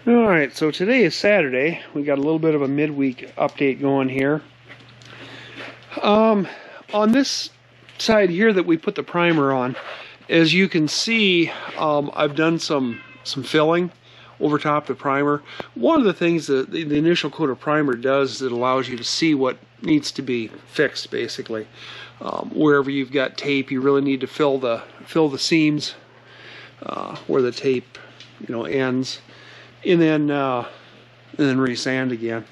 Alright, so today is Saturday. We got a little bit of a midweek update going here. On this side here that we put the primer on, as you can see, I've done some filling over top the primer. One of the things that the initial coat of primer does is it allows you to see what needs to be fixed, basically. Wherever you've got tape, you really need to fill the seams where the tape, ends. And then resand again.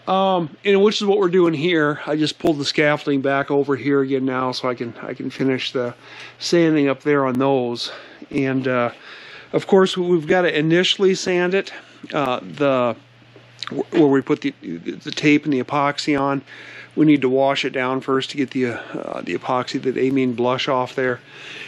And which is what we're doing here. I just pulled the scaffolding back over here again now, so I can finish the sanding up there on those. And of course, we've got to initially sand it. Where we put the tape and the epoxy on, we need to wash it down first to get the epoxy, that amine blush off there.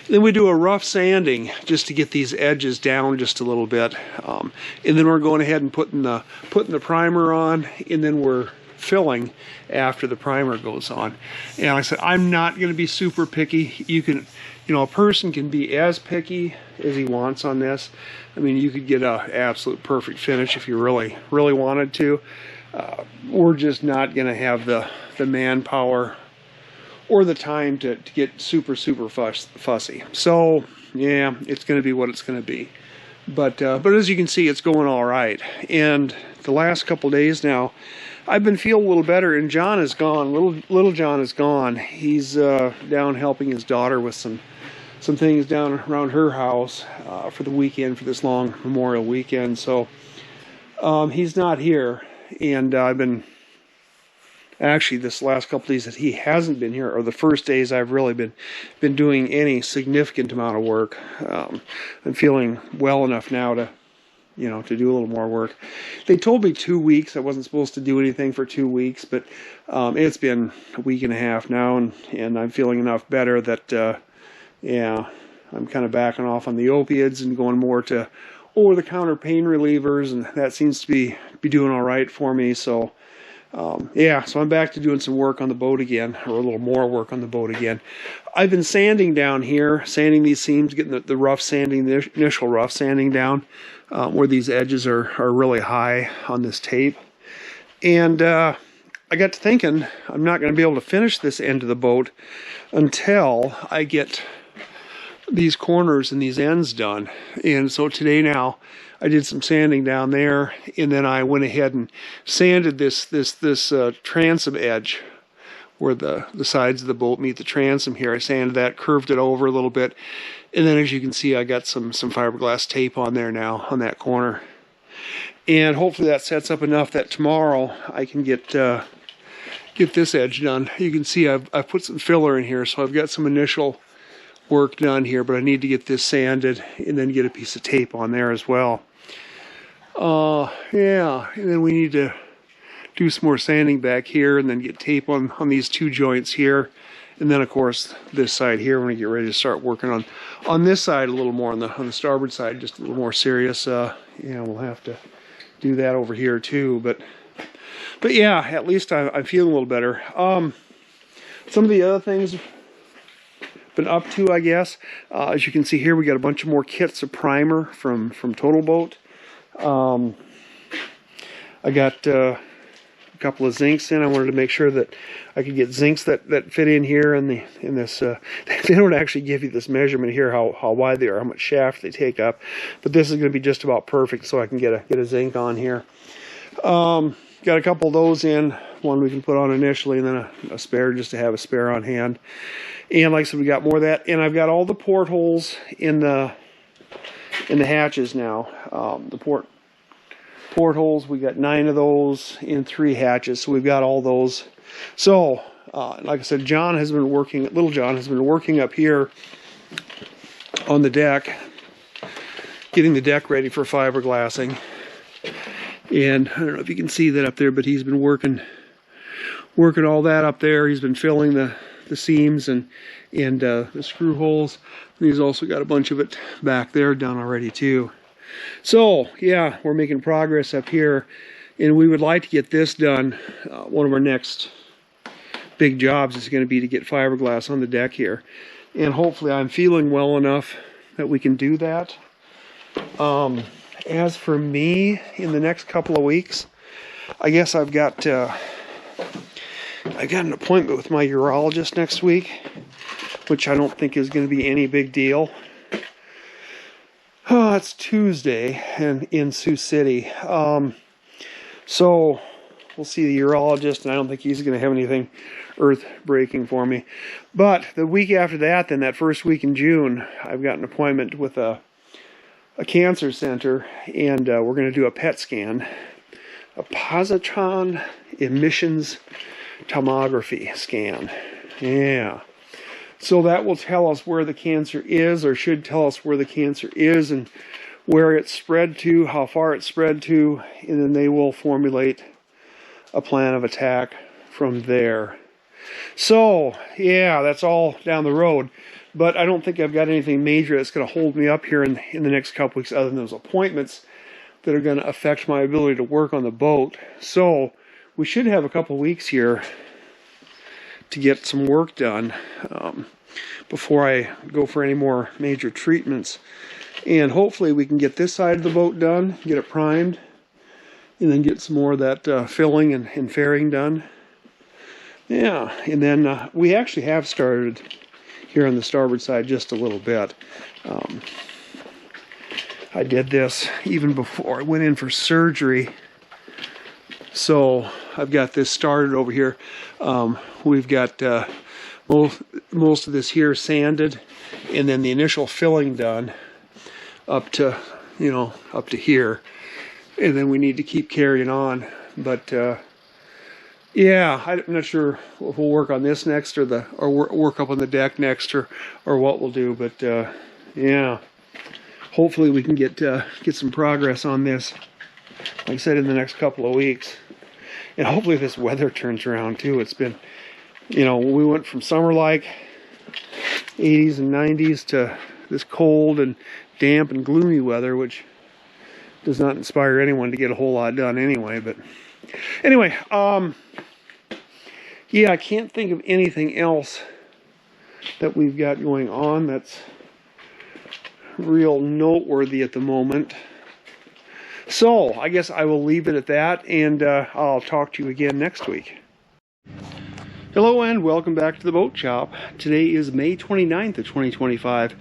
And then we do a rough sanding just to get these edges down just a little bit. And then we're going ahead and putting the primer on, and then we're filling after the primer goes on. And like I said, I'm not going to be super picky. You can, a person can be as picky as he wants on this. I mean, you could get an absolute perfect finish if you really wanted to. We're just not going to have the manpower or the time to get super fussy. So yeah, it's going to be what it's going to be. But as you can see, it's going all right. And the last couple days now, I've been feeling a little better. And John is gone. Little John is gone. He's down helping his daughter with some things down around her house for the weekend, for this long Memorial weekend. So he's not here. And I've been, actually this last couple days that he hasn't been here are the first days I've really been doing any significant amount of work. I'm feeling well enough now to do a little more work. They told me 2 weeks. I wasn't supposed to do anything for 2 weeks, but it's been a week and a half now, and I'm feeling enough better that yeah, I'm kind of backing off on the opiates and going more to over-the-counter pain relievers, and that seems to be doing all right for me. So yeah, so I'm back to doing some work on the boat again, or a little more work on the boat again. I've been sanding down here, sanding these seams, getting the rough sanding, the initial rough sanding down, where these edges are really high on this tape. And I got to thinking, I'm not going to be able to finish this end of the boat until I get these corners and these ends done. And so today now I did some sanding down there, and then I went ahead and sanded this transom edge where the sides of the boat meet the transom here. I sanded that, curved it over a little bit, and then as you can see, I got some fiberglass tape on there now on that corner. And hopefully that sets up enough that tomorrow I can get this edge done. You can see I've put some filler in here, so I've got some initial work done here, but I need to get this sanded and then get a piece of tape on there as well. Yeah, and then we need to do some more sanding back here, and then get tape on these two joints here, and then of course this side here we're going to get ready to start working on this side a little more, on the starboard side, just a little more serious. Yeah, we'll have to do that over here too, but yeah, at least I'm feeling a little better. Some of the other things been up to, I guess, as you can see here, we got a bunch of more kits of primer from Total Boat. I got a couple of zincs in. I wanted to make sure that I could get zincs that fit in here in this. They don't actually give you this measurement here, how wide they are, how much shaft they take up, but this is going to be just about perfect, so I can get a zinc on here. Got a couple of those in. One we can put on initially, and then a spare, just to have a spare on hand. And like I said, we got more of that. And I've got all the portholes in the hatches now. The portholes, we got 9 of those in 3 hatches, so we've got all those. So like I said, little John has been working up here on the deck, getting the deck ready for fiberglassing. And I don't know if you can see that up there, but he's been working all that up there. He's been filling the seams and the screw holes. And he's also got a bunch of it back there done already too. So yeah, we're making progress up here, and we would like to get this done. One of our next big jobs is going to be to get fiberglass on the deck here, and hopefully I'm feeling well enough that we can do that. as for me, in the next couple of weeks, I guess I got an appointment with my urologist next week, which I don't think is going to be any big deal. Oh, it's Tuesday and in Sioux City. So we'll see the urologist, and I don't think he's going to have anything earth-breaking for me. But the week after that, then that first week in June, I've got an appointment with a cancer center, and we're going to do a PET scan, a positron emissions tomography scan. Yeah. So that will tell us where the cancer is, or should tell us where the cancer is and where it's spread to, how far it's spread to, and then they will formulate a plan of attack from there. So, yeah, that's all down the road. But I don't think I've got anything major that's going to hold me up here in the next couple weeks other than those appointments that are going to affect my ability to work on the boat. So we should have a couple weeks here to get some work done before I go for any more major treatments. And hopefully we can get this side of the boat done, get it primed, and then get some more of that filling and fairing done. Yeah, and then we actually have started here on the starboard side just a little bit. I did this even before I went in for surgery. So I've got this started over here. We've got most of this here sanded, and then the initial filling done up to, up to here. And then we need to keep carrying on. But yeah, I'm not sure if we'll work on this next or work up on the deck next or what we'll do. But yeah, hopefully we can get some progress on this, like I said, in the next couple of weeks. And hopefully this weather turns around too. It's been, we went from summer-like 80s and 90s to this cold and damp and gloomy weather, which does not inspire anyone to get a whole lot done anyway. But anyway, yeah, I can't think of anything else that we've got going on that's real noteworthy at the moment. So I guess I will leave it at that, and I'll talk to you again next week. Hello and welcome back to the Boat Shop. Today is May 29th of 2025,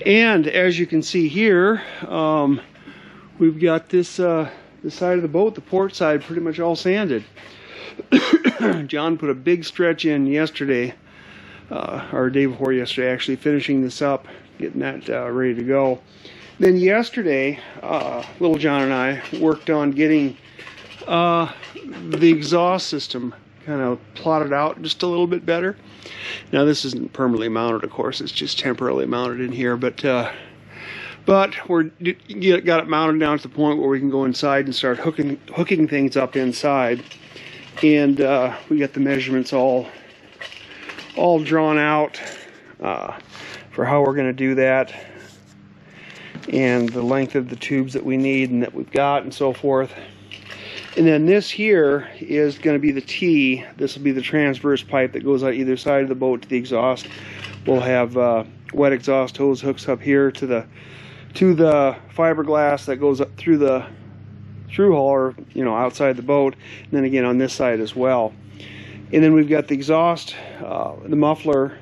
and as you can see here, we've got this side of the boat, the port side, pretty much all sanded. John put a big stretch in yesterday, or day before yesterday, actually finishing this up, getting that ready to go. Then yesterday, Little John and I worked on getting the exhaust system kind of plotted out just a little bit better. Now this isn't permanently mounted, of course, it's just temporarily mounted in here, but we're got it mounted down to the point where we can go inside and start hooking things up inside. And we got the measurements all drawn out for how we're going to do that, and the length of the tubes that we need and that we've got and so forth. And then this here is going to be the T. This will be the transverse pipe that goes out either side of the boat to the exhaust. We'll have wet exhaust hose hooks up here to the fiberglass that goes up through the through hull, or outside the boat, and then again on this side as well. And then we've got the exhaust, the muffler,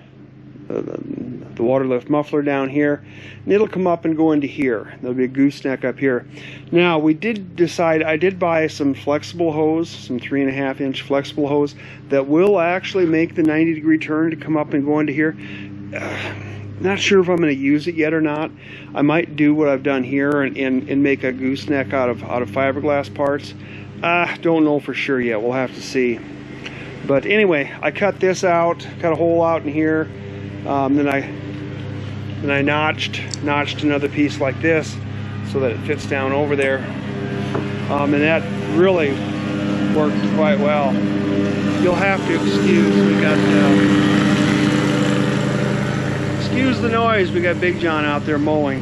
the water lift muffler down here, and it'll come up and go into here. There'll be a gooseneck up here. Now we did decide, I did buy some flexible hose, some 3.5-inch flexible hose that will actually make the 90-degree turn to come up and go into here. Not sure if I'm going to use it yet or not. I might do what I've done here and make a gooseneck out of fiberglass parts. Don't know for sure yet. We'll have to see. But anyway, I cut this out, cut a hole out in here. Then I notched another piece like this so that it fits down over there. And that really worked quite well. You'll have to excuse, we got excuse the noise, we got Big John out there mowing.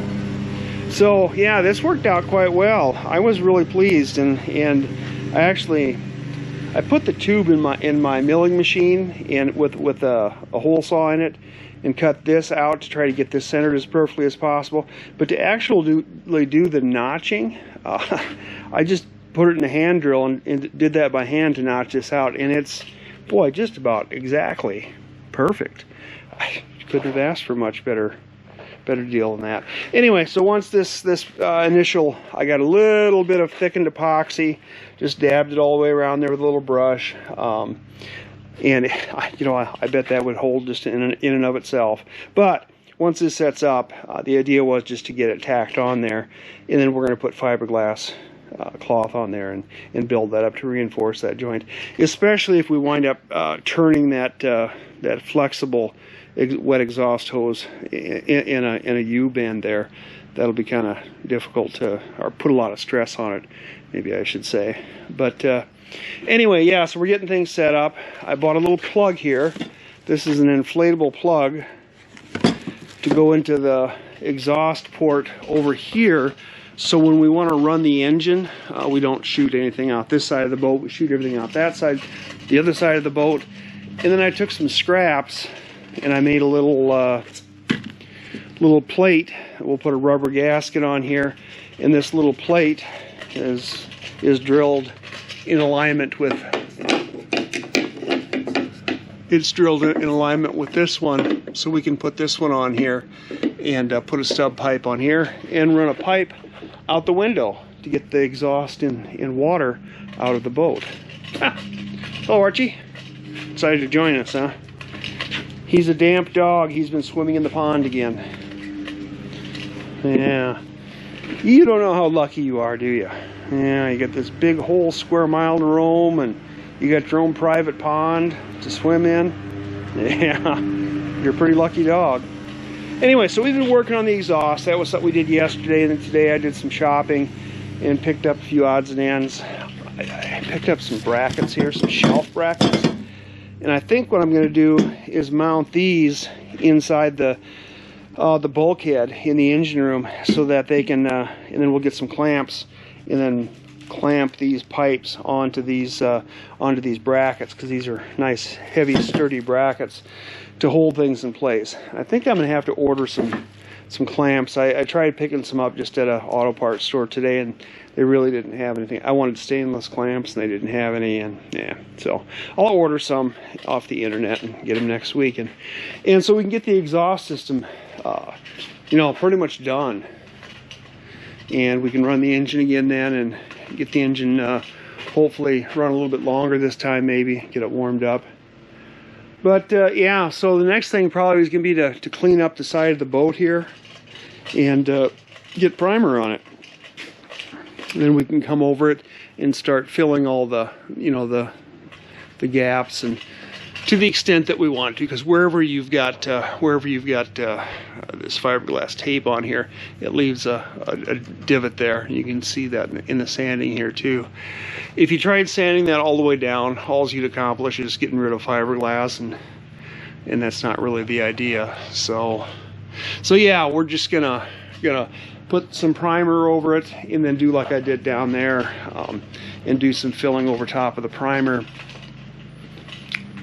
So yeah, this worked out quite well. I was really pleased, and I put the tube in my milling machine and with a hole saw in it, and cut this out to try to get this centered as perfectly as possible. But to actually do the notching, I just put it in a hand drill and did that by hand to notch this out, and it's, boy, just about exactly perfect. I couldn't have asked for much better deal than that. Anyway, so once this initial, I got a little bit of thickened epoxy, just dabbed it all the way around there with a little brush, and I bet that would hold just in and of itself. But once this sets up, the idea was just to get it tacked on there, and then we're going to put fiberglass cloth on there and build that up to reinforce that joint, especially if we wind up turning that flexible wet exhaust hose in a U-bend there. That'll be kind of difficult to, or put a lot of stress on it, maybe I should say. But anyway, yeah, so we're getting things set up. I bought a little plug here. This is an inflatable plug to go into the exhaust port over here, so when we want to run the engine, we don't shoot anything out this side of the boat, we shoot everything out that side, the other side of the boat. And then I took some scraps and I made a little plate. We'll put a rubber gasket on here, and this little plate is drilled in alignment with, it's drilled in alignment with this one, so we can put this one on here and put a stub pipe on here and run a pipe out the window to get the exhaust and water out of the boat. Oh, Archie, excited to join us, huh? He's a damp dog. He's been swimming in the pond again. Yeah. You don't know how lucky you are, do you? Yeah, you got this big whole square mile to roam, and you got your own private pond to swim in. Yeah, you're a pretty lucky dog. Anyway, so we've been working on the exhaust. That was something we did yesterday, and then today I did some shopping and picked up a few odds and ends. I picked up some brackets here, some shelf brackets. And I think what I'm going to do is mount these inside the bulkhead in the engine room, so that they can, and then we'll get some clamps and then clamp these pipes onto these brackets, because these are nice, heavy, sturdy brackets to hold things in place. I think I'm going to have to order some clamps. I tried picking some up just at an auto parts store today, and they really didn't have anything. I wanted stainless clamps, and they didn't have any, and yeah, so I'll order some off the internet and get them next week, and so we can get the exhaust system, pretty much done, and we can run the engine again then, and get the engine hopefully run a little bit longer this time, maybe get it warmed up. But yeah, so the next thing probably is going to be to clean up the side of the boat here and get primer on it. And then we can come over it and start filling all the, the gaps, and to the extent that we want to, because wherever you've got this fiberglass tape on here, it leaves a divot there. You can see that in the sanding here too. If you tried sanding that all the way down, all you'd accomplish is getting rid of fiberglass, and that's not really the idea. So yeah, we're just gonna put some primer over it, and then do like I did down there, and do some filling over top of the primer.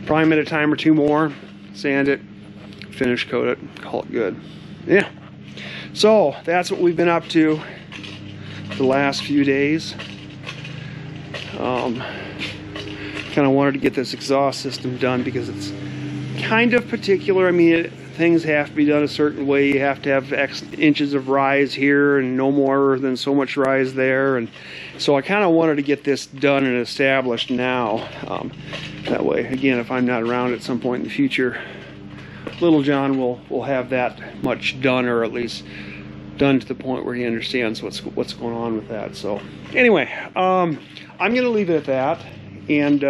Prime it a time or two more, sand it, finish coat it, call it good. Yeah. So that's what we've been up to the last few days. Kind of wanted to get this exhaust system done because it's kind of particular. I mean, things have to be done a certain way. You have to have X inches of rise here and no more than so much rise there, and so I kind of wanted to get this done and established now. That way, again, if I'm not around at some point in the future, Little John will have that much done, or at least done to the point where he understands what's going on with that. So anyway, I'm going to leave it at that, and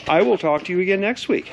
I will talk to you again next week.